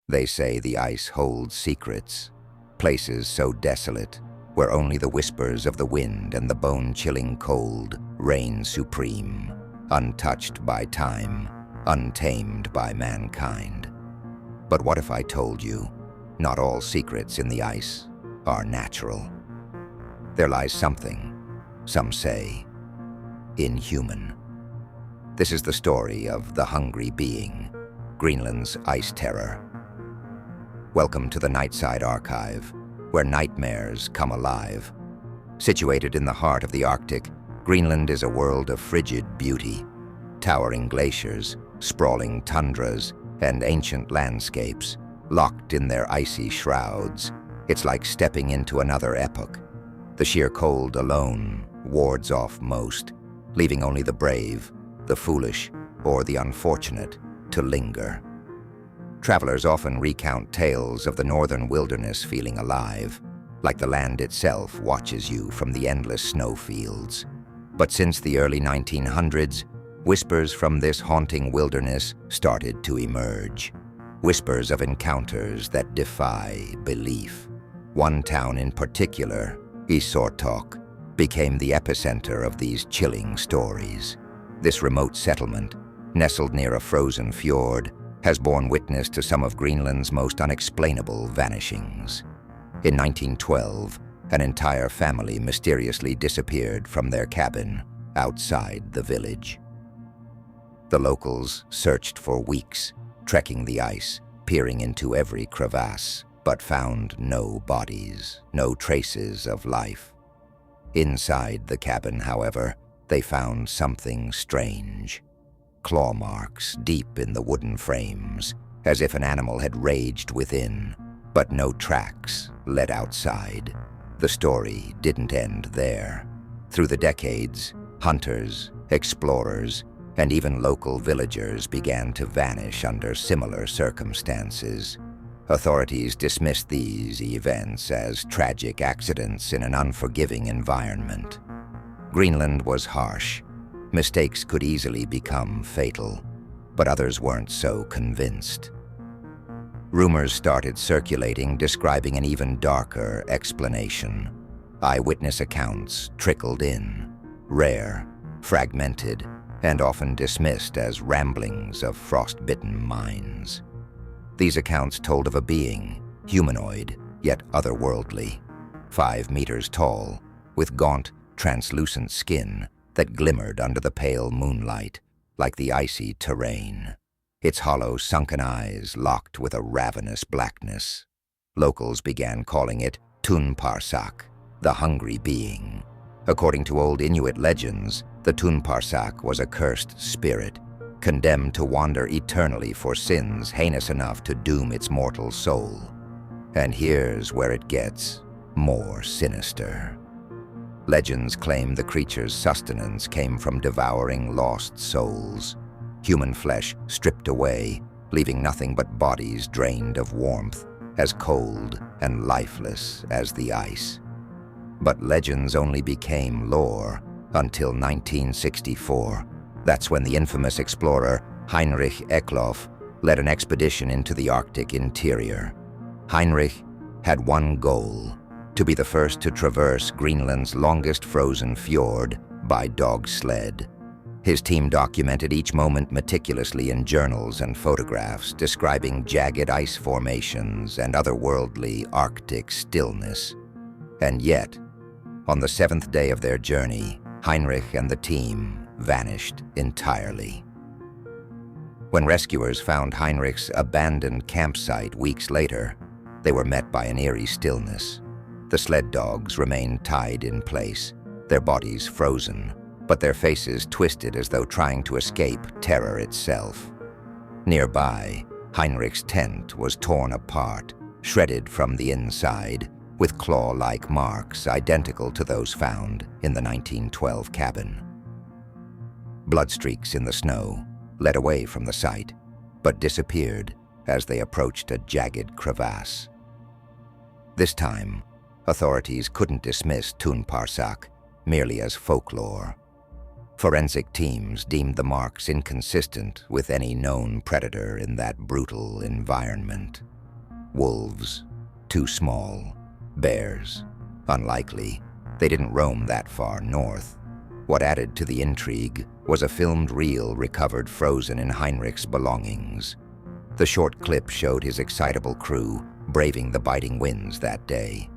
They say the ice holds secrets, places so desolate, where only the whispers of the wind and the bone-chilling cold reign supreme, untouched by time, untamed by mankind. But what if I told you, not all secrets in the ice are natural? There lies something, some say, inhuman. This is the story of the hungry being, Greenland's ice terror. Welcome to the Nightside Archive, where nightmares come alive. Situated in the heart of the Arctic, Greenland is a world of frigid beauty. Towering glaciers, sprawling tundras, and ancient landscapes, locked in their icy shrouds. It's like stepping into another epoch. The sheer cold alone wards off most, leaving only the brave, the foolish, or the unfortunate to linger. Travelers often recount tales of the northern wilderness feeling alive, like the land itself watches you from the endless snowfields. But since the early 1900s, whispers from this haunting wilderness started to emerge. Whispers of encounters that defy belief. One town in particular, Isortoq, became the epicenter of these chilling stories. This remote settlement, nestled near a frozen fjord, has borne witness to some of Greenland's most unexplainable vanishings. In 1912, an entire family mysteriously disappeared from their cabin outside the village. The locals searched for weeks, trekking the ice, peering into every crevasse, but found no bodies, no traces of life. Inside the cabin, however, they found something strange. Claw marks deep in the wooden frames, as if an animal had raged within, but no tracks led outside. The story didn't end there. Through the decades, hunters, explorers, and even local villagers began to vanish under similar circumstances. Authorities dismissed these events as tragic accidents in an unforgiving environment. Greenland was harsh. Mistakes could easily become fatal, but others weren't so convinced. Rumors started circulating describing an even darker explanation. Eyewitness accounts trickled in, rare, fragmented, and often dismissed as ramblings of frost-bitten minds. These accounts told of a being, humanoid, yet otherworldly, 5 meters tall, with gaunt, translucent skin that glimmered under the pale moonlight, like the icy terrain. Its hollow, sunken eyes locked with a ravenous blackness. Locals began calling it Tun Parak, the hungry being. According to old Inuit legends, the Tun Parak was a cursed spirit, condemned to wander eternally for sins heinous enough to doom its mortal soul. And here's where it gets more sinister. Legends claim the creature's sustenance came from devouring lost souls, human flesh stripped away, leaving nothing but bodies drained of warmth, as cold and lifeless as the ice. But legends only became lore until 1964. That's when the infamous explorer Heinrich led an expedition into the Arctic interior. Heinrich had one goal: to be the first to traverse Greenland's longest frozen fjord by dog sled. His team documented each moment meticulously in journals and photographs, describing jagged ice formations and otherworldly Arctic stillness. And yet, on the 7th day of their journey, Heinrich and the team vanished entirely. When rescuers found Heinrich's abandoned campsite weeks later, they were met by an eerie stillness. The sled dogs remained tied in place, their bodies frozen, but their faces twisted as though trying to escape terror itself. Nearby, Heinrich's tent was torn apart, shredded from the inside, with claw-like marks identical to those found in the 1912 cabin. Bloodstreaks in the snow led away from the site, but disappeared as they approached a jagged crevasse. This time, authorities couldn't dismiss Tun Parak merely as folklore. Forensic teams deemed the marks inconsistent with any known predator in that brutal environment. Wolves. Too small. Bears. Unlikely. They didn't roam that far north. What added to the intrigue was a filmed reel recovered frozen in Heinrich's belongings. The short clip showed his excitable crew braving the biting winds that day.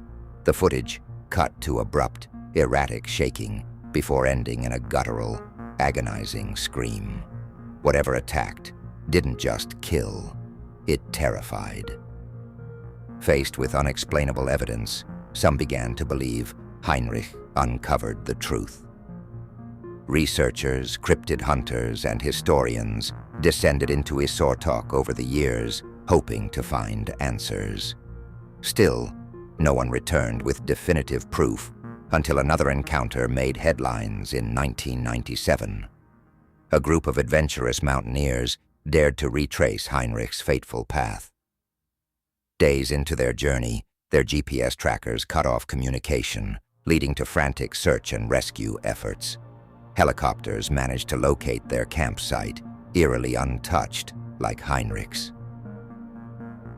The footage cut to abrupt, erratic shaking before ending in a guttural, agonizing scream. Whatever attacked didn't just kill, it terrified. Faced with unexplainable evidence, some began to believe Heinrich uncovered the truth. Researchers, cryptid hunters, and historians descended into Isortoq over the years, hoping to find answers. Still, no one returned with definitive proof until another encounter made headlines in 1997. A group of adventurous mountaineers dared to retrace Heinrich's fateful path. Days into their journey, their GPS trackers cut off communication, leading to frantic search and rescue efforts. Helicopters managed to locate their campsite, eerily untouched, like Heinrich's.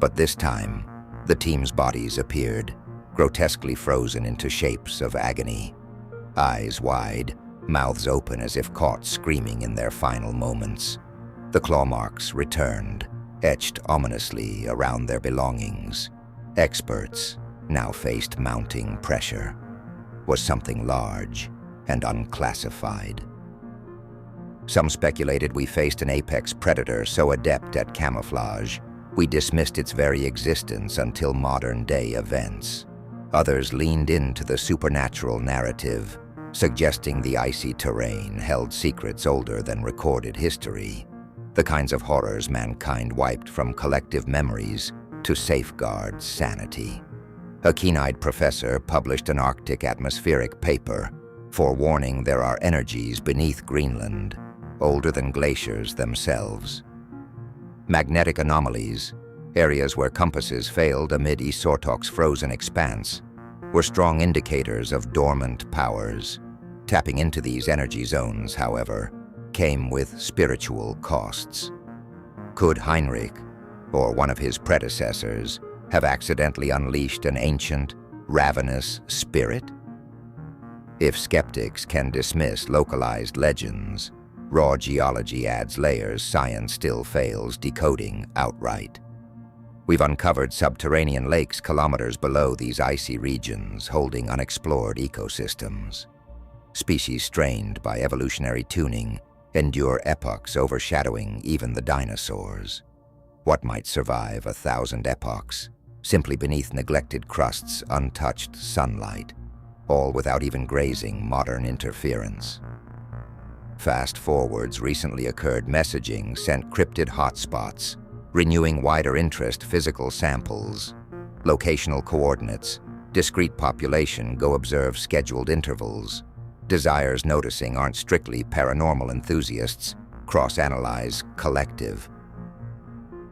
But this time, the team's bodies appeared, grotesquely frozen into shapes of agony. Eyes wide, mouths open as if caught screaming in their final moments. The claw marks returned, etched ominously around their belongings. Experts now faced mounting pressure. Was something large and unclassified. Some speculated we faced an apex predator so adept at camouflage, we dismissed its very existence until modern-day events. Others leaned into the supernatural narrative, suggesting the icy terrain held secrets older than recorded history, the kinds of horrors mankind wiped from collective memories to safeguard sanity. A keen-eyed professor published an Arctic atmospheric paper forewarning there are energies beneath Greenland, older than glaciers themselves. Magnetic anomalies, areas where compasses failed amid Isortoq's frozen expanse, were strong indicators of dormant powers. Tapping into these energy zones, however, came with spiritual costs. Could Heinrich, or one of his predecessors, have accidentally unleashed an ancient, ravenous spirit? If skeptics can dismiss localized legends, raw geology adds layers science still fails decoding outright. We've uncovered subterranean lakes kilometers below these icy regions holding unexplored ecosystems. Species strained by evolutionary tuning endure epochs overshadowing even the dinosaurs. What might survive 1,000 epochs, simply beneath neglected crusts, untouched sunlight, all without even grazing modern interference? Fast forwards recently occurred messaging sent cryptid hotspots, renewing wider interest physical samples, locational coordinates, discrete population go observe scheduled intervals. Desires noticing aren't strictly paranormal enthusiasts, cross-analyze collective.